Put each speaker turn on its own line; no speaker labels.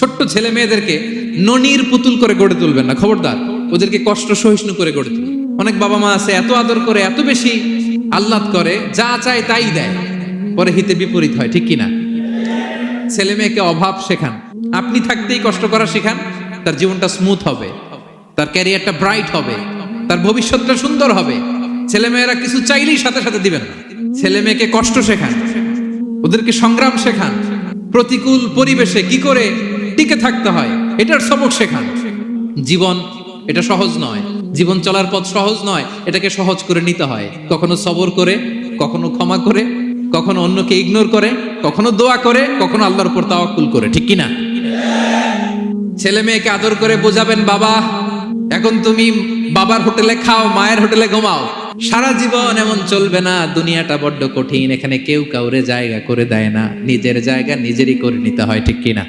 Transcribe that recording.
ছোট্ট ছেলে মেয়েদেরকে ননির পুতুল করে গড়ে তুলবেন না, খবরদার। ওদেরকে কষ্ট সহিষ্ণু করে গড়ে তুলবেন। অনেক বাবা মা আছে এত আদর করে, এত বেশি আহ্লাদ করে, যা চায় তাই দেয়, পরে হিতে বিপরীত হয়, ঠিক কিনা? ছেলে মেয়েকে অভাব শেখান, আপনি থাকতেই কষ্ট করা শেখান, তার জীবনটা স্মুথ হবে, তার ক্যারিয়ারটা ব্রাইট হবে, তার ভবিষ্যৎটা সুন্দর হবে। ছেলে মেয়েরা কিছু চাইলেই সাথে সাথে দিবেন না। ছেলে মেয়েকে কষ্ট শেখান, ওদেরকে সংগ্রাম শেখান, প্রতিকূল পরিবেশে কি করে টিকে থাকতে হয় এটার সবক শেখান। জীবন এটা সহজ নয়, জীবন চলার পথ সহজ নয়, এটাকে সহজ করে নিতে হয়। কখনো সবর করে, কখনো ক্ষমা করে, কখনো অন্যকে ইগনোর করে, কখনো দোয়া করে, কখনো আল্লাহর উপর তাওয়াক্কুল করে, ঠিক কিনা? ছেলে মেয়েকে আদর করে বোঝাবেন, বাবা এখন তুমি বাবার হোটেলে খাও, মায়ের হোটেলে ঘুমাও। সারা জীবন এমন চলবে না, দুনিয়াটা বড্ড কঠিন, এখানে কেউ কাউরে জায়গা করে দেয় না, নিজের জায়গা নিজেরই করে নিতে হয়, ঠিক কিনা?